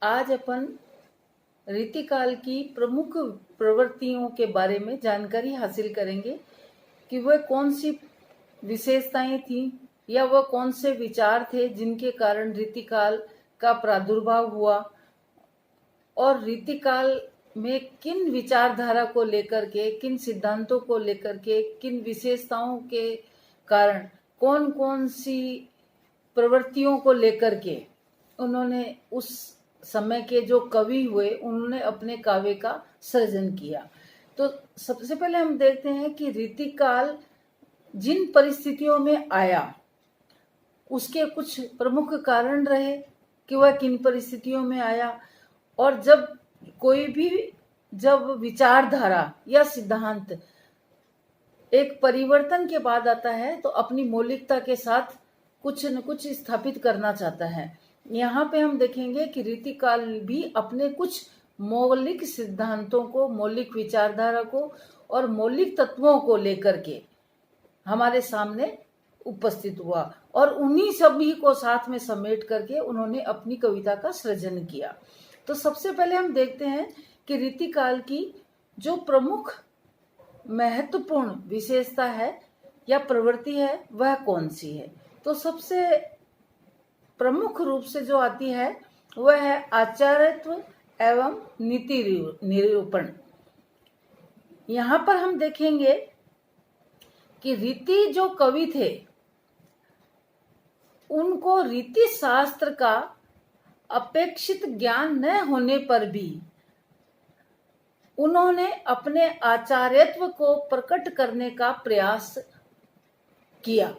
आज अपन रीतिकाल की प्रमुख प्रवृत्तियों के बारे में जानकारी हासिल करेंगे कि वह कौन सी विशेषताएं थी या वह कौन से विचार थे जिनके कारण रीतिकाल का प्रादुर्भाव हुआ और रीतिकाल में किन विचारधारा को लेकर के, किन सिद्धांतों को लेकर के, किन विशेषताओं के कारण कौन कौन सी प्रवृत्तियों को लेकर के उन्होंने उस समय के जो कवि हुए उन्होंने अपने काव्य का सृजन किया। तो सबसे पहले हम देखते हैं कि रीतिकाल जिन परिस्थितियों में आया उसके कुछ प्रमुख कारण रहे कि वह किन परिस्थितियों में आया, और जब विचारधारा या सिद्धांत एक परिवर्तन के बाद आता है तो अपनी मौलिकता के साथ कुछ न कुछ स्थापित करना चाहता है। यहाँ पे हम देखेंगे कि रीतिकाल भी अपने कुछ मौलिक सिद्धांतों को, मौलिक विचारधारा को और मौलिक तत्वों को लेकर के हमारे सामने उपस्थित हुआ और उन्हीं सभी को साथ में समेट करके उन्होंने अपनी कविता का सृजन किया। तो सबसे पहले हम देखते हैं कि रीतिकाल की जो प्रमुख महत्वपूर्ण विशेषता है या प्रवृत्ति है वह कौन सी है। तो सबसे प्रमुख रूप से जो आती है वह है आचार्यत्व एवं नीति निरूपण। यहाँ पर हम देखेंगे कि रीति जो कवि थे उनको रीति शास्त्र का अपेक्षित ज्ञान न होने पर भी उन्होंने अपने आचार्यत्व को प्रकट करने का प्रयास किया।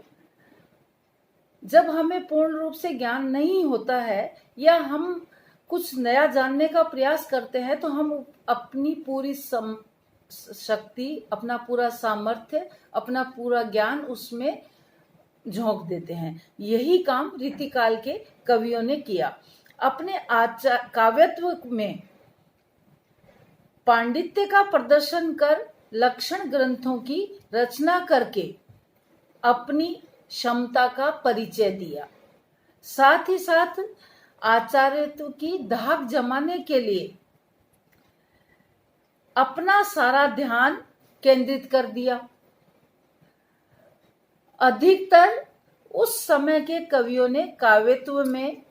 जब हमें पूर्ण रूप से ज्ञान नहीं होता है या हम कुछ नया जानने का प्रयास करते हैं तो हम अपनी पूरी शक्ति, अपना पूरा सामर्थ्य, अपना पूरा ज्ञान उसमें झोंक देते हैं। यही काम रीतिकाल के कवियों ने किया। अपने काव्यत्व में पांडित्य का प्रदर्शन कर लक्षण ग्रंथों की रचना करके अपनी क्षमता का परिचय दिया। साथ ही साथ आचार्यत्व की धाक जमाने के लिए अपना सारा ध्यान केंद्रित कर दिया। अधिकतर उस समय के कवियों ने काव्यत्व में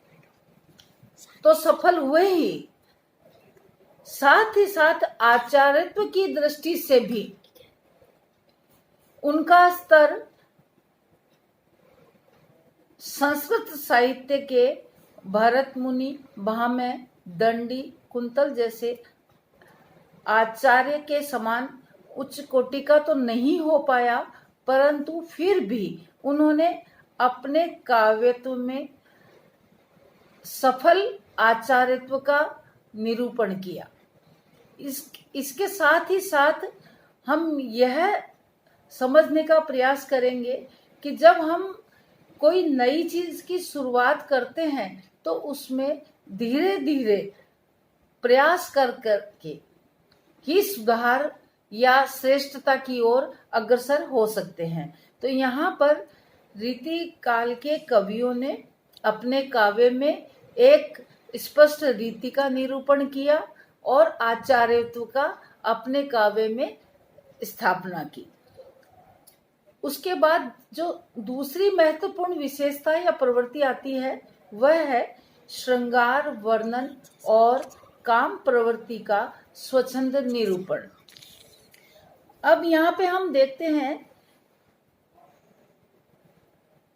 तो सफल हुए ही, साथ ही साथ आचार्यत्व की दृष्टि से भी उनका स्तर संस्कृत साहित्य के भरत मुनि, भामह, दंडी, कुंतल जैसे आचार्य के समान उच्च कोटि का तो नहीं हो पाया, परंतु फिर भी उन्होंने अपने काव्यत्व में सफल आचार्यत्व का निरूपण किया। इसके साथ ही साथ हम यह समझने का प्रयास करेंगे कि जब हम कोई नई चीज की शुरुआत करते हैं तो उसमें धीरे धीरे प्रयास कर करके ही सुधार या श्रेष्ठता की ओर अग्रसर हो सकते हैं। तो यहाँ पर रीतिकाल के कवियों ने अपने काव्य में एक स्पष्ट रीति का निरूपण किया और आचार्यत्व का अपने काव्य में स्थापना की। उसके बाद जो दूसरी महत्वपूर्ण विशेषता या प्रवृत्ति आती है वह है श्रृंगार, वर्णन और काम प्रवृत्ति का स्वच्छंद निरूपण। अब यहाँ पे हम देखते हैं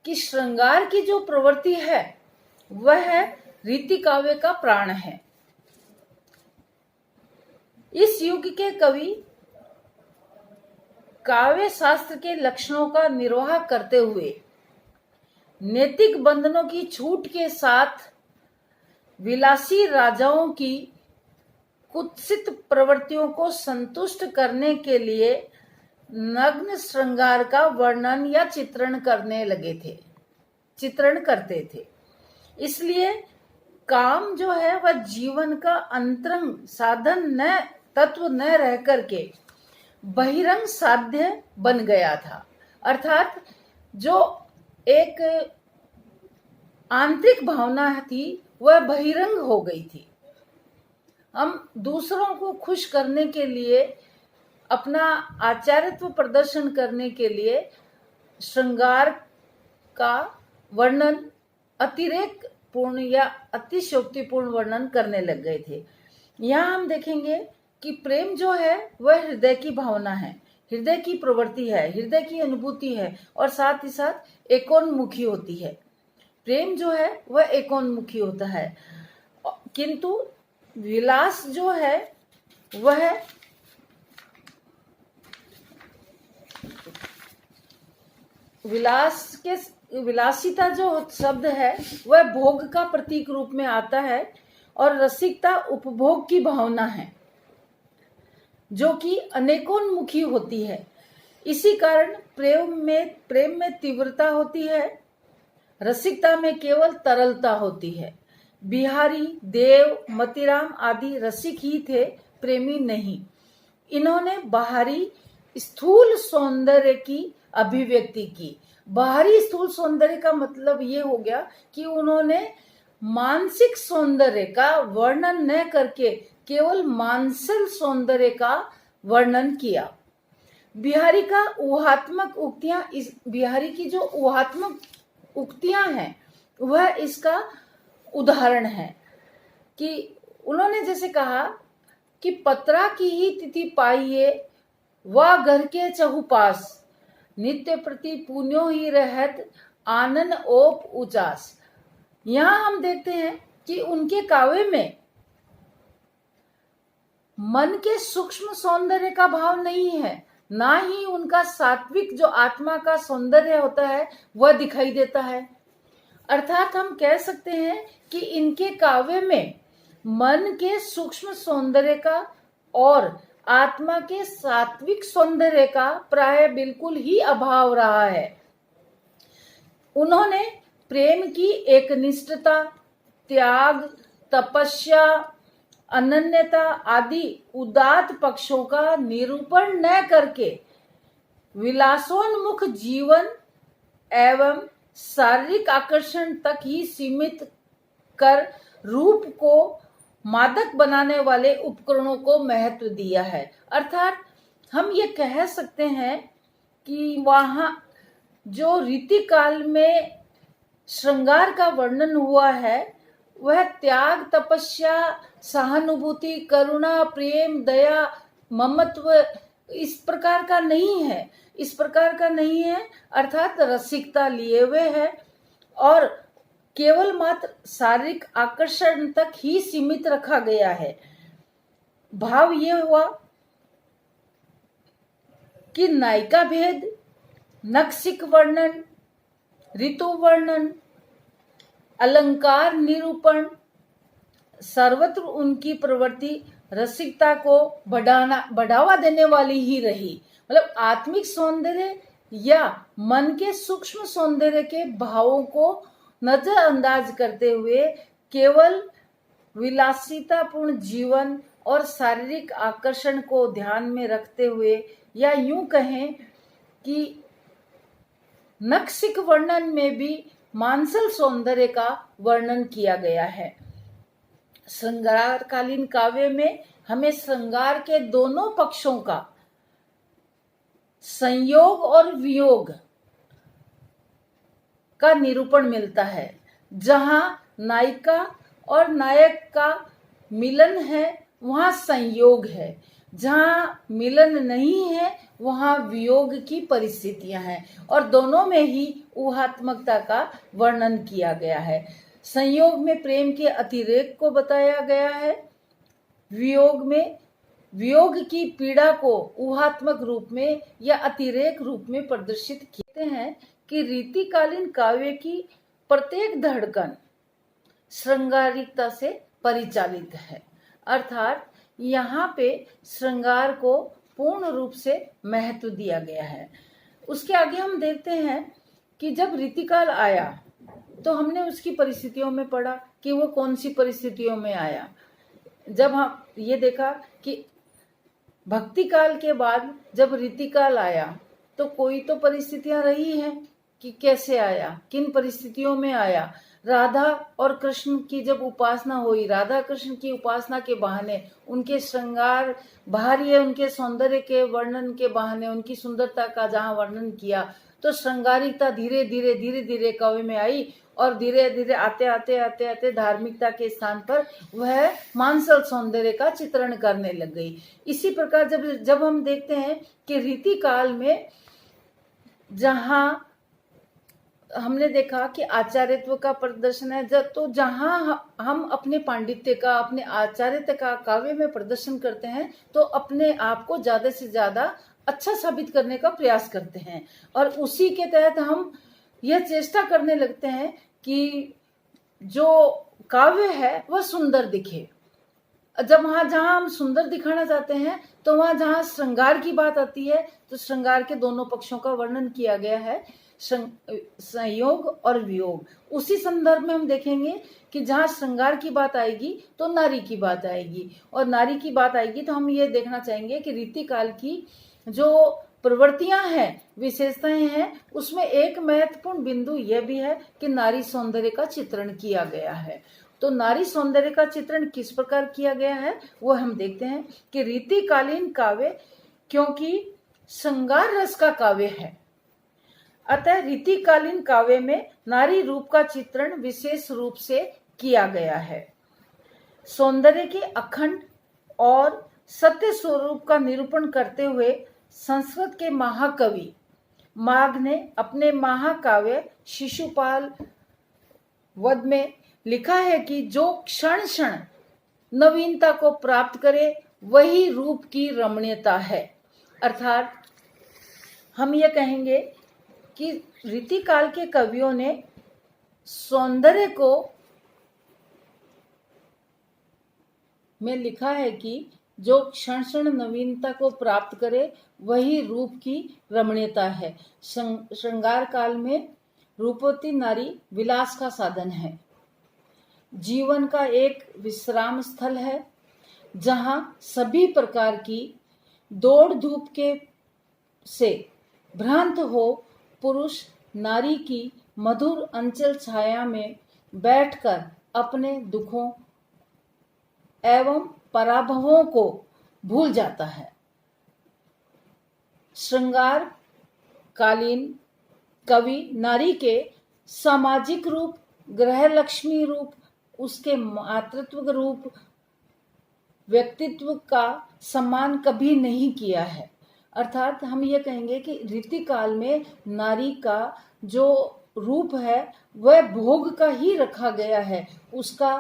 कि श्रृंगार की जो प्रवृत्ति है वह रीति काव्य का प्राण है। इस युग के कवि काव्य शास्त्र के लक्षणों का निर्वाह करते हुए नैतिक बंधनों की छूट के साथ विलासी राजाओं की कुत्सित प्रवृत्तियों को संतुष्ट करने के लिए नग्न श्रृंगार का वर्णन या चित्रण करते थे। इसलिए काम जो है वह जीवन का अंतरंग साधन तत्व न रह करके बहिरंग साध्य बन गया था। अर्थात जो एक आंतरिक भावना थी वह बहिरंग हो गई थी। हम दूसरों को खुश करने के लिए, अपना आचार्यत्व प्रदर्शन करने के लिए श्रृंगार का वर्णन अतिरेक पूर्ण या अतिशयोक्तिपूर्ण वर्णन करने लग गए थे। यहाँ हम देखेंगे कि प्रेम जो है वह हृदय की भावना है, हृदय की प्रवृत्ति है, हृदय की अनुभूति है और साथ ही साथ एकोन्मुखी होती है। प्रेम जो है वह एकोन्मुखी होता है, किंतु विलास जो है वह विलासिता जो शब्द है वह भोग का प्रतीक रूप में आता है और रसिकता उपभोग की भावना है जो कि अनेकोन्मुखी होती है। इसी कारण प्रेम में तीव्रता होती है, रसिकता में केवल तरलता होती है। बिहारी, देव, मतीराम आदि रसिक ही थे, प्रेमी नहीं। इन्होंने बाहरी स्थूल सौंदर्य की अभिव्यक्ति की। बाहरी स्थूल सौंदर्य का मतलब ये हो गया कि उन्होंने मानसिक सौंदर्य का वर्णन न करके केवल मानसिक सौंदर्य का वर्णन किया। बिहारी का ऊहात्मक उक्तियां, इस बिहारी की जो ऊहात्मक उक्तियां हैं वह इसका उदाहरण है कि उन्होंने जैसे कहा कि पत्रा की ही तिथि पाइये वा घर के चहुपास, नित्य प्रति पुण्यो ही रहत आनंद ओप उचास। यहां हम देखते हैं कि उनके काव्य में मन के सूक्ष्म सौंदर्य का भाव नहीं है, ना ही उनका सात्विक जो आत्मा का सौंदर्य होता है वह दिखाई देता है। अर्थात हम कह सकते हैं कि इनके काव्य में मन के सूक्ष्म सौंदर्य का और आत्मा के सात्विक सौंदर्य का प्राय बिल्कुल ही अभाव रहा है। उन्होंने प्रेम की एकनिष्ठता, त्याग, तपस्या, अनन्यता आदि उदात्त पक्षों का निरूपण न करके विलासोन्मुख जीवन एवं शारीरिक आकर्षण तक ही सीमित कर रूप को मादक बनाने वाले उपकरणों को महत्व दिया है। अर्थात हम ये कह सकते हैं कि वहाँ जो रीतिकाल में श्रृंगार का वर्णन हुआ है वह त्याग, तपस्या, सहानुभूति, करुणा, प्रेम, दया, ममत्व इस प्रकार का नहीं है, इस प्रकार का नहीं है। अर्थात रसिकता लिए हुए है और केवल मात्र शारीरिक आकर्षण तक ही सीमित रखा गया है। भाव ये हुआ कि नायिका भेद, नक्सिक वर्णन, ऋतु वर्णन, अलंकार निरूपण, सर्वत्र उनकी प्रवृत्ति रसिकता को बढ़ावा देने वाली ही रही। मतलब आत्मिक सौंदर्य या मन के सूक्ष्म सौंदर्य के भावों को नजरअंदाज करते हुए केवल विलासितापूर्ण जीवन और शारीरिक आकर्षण को ध्यान में रखते हुए, या यूं कहें कि नक्सिक वर्णन में भी मानसल सौंदर्य का वर्णन किया गया है। श्रृंगारकालीन काव्य में हमें श्रृंगार के दोनों पक्षों का संयोग और वियोग का निरूपण मिलता है। जहां नायिका और नायक का मिलन है वहां संयोग है, जहां मिलन नहीं है वहां वियोग की परिस्थितियां हैं और दोनों में ही ऊहात्मकता का वर्णन किया गया है। संयोग में प्रेम के अतिरेक को बताया गया है, वियोग में वियोग की पीड़ा को ऊहात्मक रूप में या अतिरेक रूप में प्रदर्शित किए हैं कि रीतिकालीन काव्य की प्रत्येक धड़कन श्रृंगारिकता से परिचालित है। अर्थात यहाँ पे श्रृंगार को पूर्ण रूप से महत्व दिया गया है। उसके आगे हम देखते हैं कि जब रीतिकाल आया तो हमने उसकी परिस्थितियों में पढ़ा कि वो कौन सी परिस्थितियों में आया। जब हम ये देखा कि भक्ति काल के बाद जब रीतिकाल आया तो कोई तो परिस्थितियां रही हैं कि कैसे आया, किन परिस्थितियों में आया। राधा और कृष्ण की जब उपासना हुई, राधा कृष्ण की उपासना के बहाने, उनके श्रृंगार बाहरी उनके सौंदर्य के वर्णन के बहाने उनकी सुंदरता का जहाँ वर्णन किया, तो श्रृंगारिकता धीरे धीरे काव्य में आई और धीरे धीरे आते धार्मिकता के स्थान पर वह मानसल सौंदर्य का चित्रण करने लग गई। इसी प्रकार जब हम देखते हैं कि रीति काल में जहाँ हमने देखा कि आचार्यत्व का प्रदर्शन है, तो जहाँ हम अपने पांडित्य का, अपने आचार्यत्व का काव्य में प्रदर्शन करते हैं, तो अपने आप को ज्यादा से ज्यादा अच्छा साबित करने का प्रयास करते हैं और उसी के तहत हम यह चेष्टा करने लगते हैं कि जो काव्य है वह सुंदर दिखे। जब वहां जहां हम सुंदर दिखाना चाहते हैं, तो वहां जहां श्रृंगार की बात आती है, तो श्रृंगार के दोनों पक्षों का वर्णन किया गया है, संयोग और वियोग। उसी संदर्भ में हम देखेंगे कि जहां श्रृंगार की बात आएगी तो नारी की बात आएगी, और नारी की बात आएगी तो हम ये देखना चाहेंगे कि रीति काल की जो प्रवृत्तियां हैं, विशेषताएं हैं, उसमें एक महत्वपूर्ण बिंदु यह भी है कि नारी सौंदर्य का चित्रण किया गया है। तो नारी सौंदर्य का चित्रण किस प्रकार किया गया है वो हम देखते हैं कि रीतिकालीन काव्य क्योंकि श्रृंगार रस का काव्य है, अतः रीतिकालीन काव्य में नारी रूप का चित्रण विशेष रूप से किया गया है। सौंदर्य के अखंड और सत्य स्वरूप का निरूपण करते हुए संस्कृत के महाकवि माघ ने अपने महाकाव्य शिशुपाल वध में लिखा है कि जो क्षण क्षण नवीनता को प्राप्त करे वही रूप की रमणीयता है। अर्थात हम ये कहेंगे कि रीतिकाल के कवियों ने सौंदर्य को में लिखा है कि जो क्षण क्षण नवीनता को प्राप्त करे वही रूप की रमणीयता है। श्रृंगार काल में रूपवती नारी विलास का साधन है, जीवन का एक विश्राम स्थल है, जहां सभी प्रकार की दौड़ धूप के से भ्रांत हो पुरुष नारी की मधुर अंचल छाया में बैठकर अपने दुखों एवं पराभवों को भूल जाता है। श्रृंगार कालीन कवि नारी के सामाजिक रूप, गृह लक्ष्मी रूप, उसके मातृत्व रूप, व्यक्तित्व का सम्मान कभी नहीं किया है। अर्थात हम ये कहेंगे कि रीतिकाल में नारी का जो रूप है वह भोग का ही रखा गया है। उसका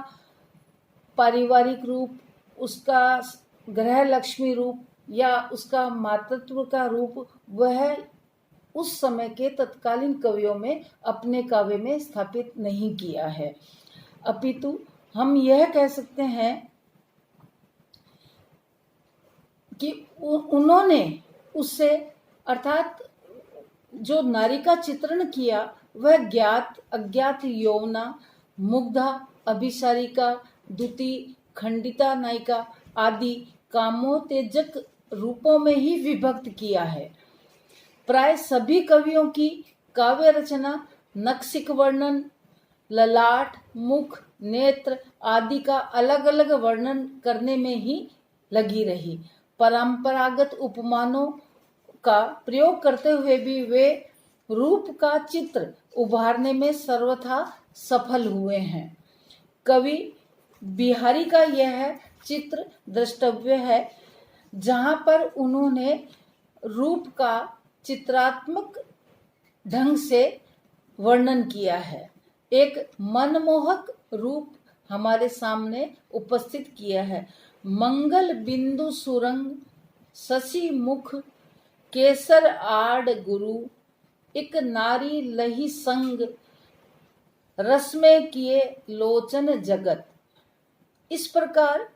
पारिवारिक रूप, उसका गृह लक्ष्मी रूप या उसका मातृत्व का रूप वह उस समय के तत्कालीन कवियों में अपने काव्य में स्थापित नहीं किया है, अपितु हम यह कह सकते हैं कि उन्होंने उससे अर्थात जो नारी का चित्रण किया वह ज्ञात अज्ञात यौवना, मुग्धा, अभिसारिका, द्युति, खंडिता नायिका आदि कामोत्तेजक रूपों में ही विभक्त किया है। प्राय सभी कवियों की काव्य रचना नक्सिक वर्णन, ललाट, मुख, नेत्र आदि का अलग अलग वर्णन करने में ही लगी रही। परंपरागत उपमानों का प्रयोग करते हुए भी वे रूप का चित्र उभारने में सर्वथा सफल हुए हैं। कवि बिहारी का यह चित्र द्रष्टव्य है, जहां पर उन्होंने रूप का चित्रात्मक ढंग से वर्णन किया है। एक मनमोहक रूप हमारे सामने उपस्थित किया है। मंगल बिंदु सुरंग, शशि मुख, केसर आड़ गुरु, एक नारी लही संग, रस में किए लोचन जगत। इस प्रकार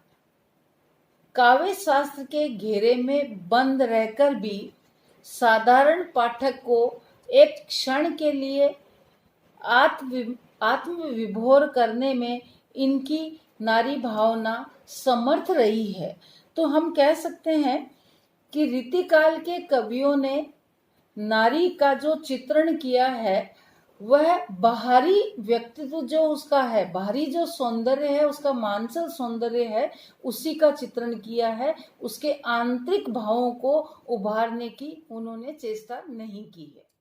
काव्य शास्त्र के घेरे में बंद रहकर भी साधारण पाठक को एक क्षण के लिए आत्म विभोर करने में इनकी नारी भावना समर्थ रही है। तो हम कह सकते हैं कि रीतिकाल के कवियों ने नारी का जो चित्रण किया है वह बाहरी व्यक्तित्व जो उसका है, बाहरी जो सौंदर्य है, उसका मानसिक सौंदर्य है, उसी का चित्रण किया है। उसके आंतरिक भावों को उभारने की उन्होंने चेष्टा नहीं की है।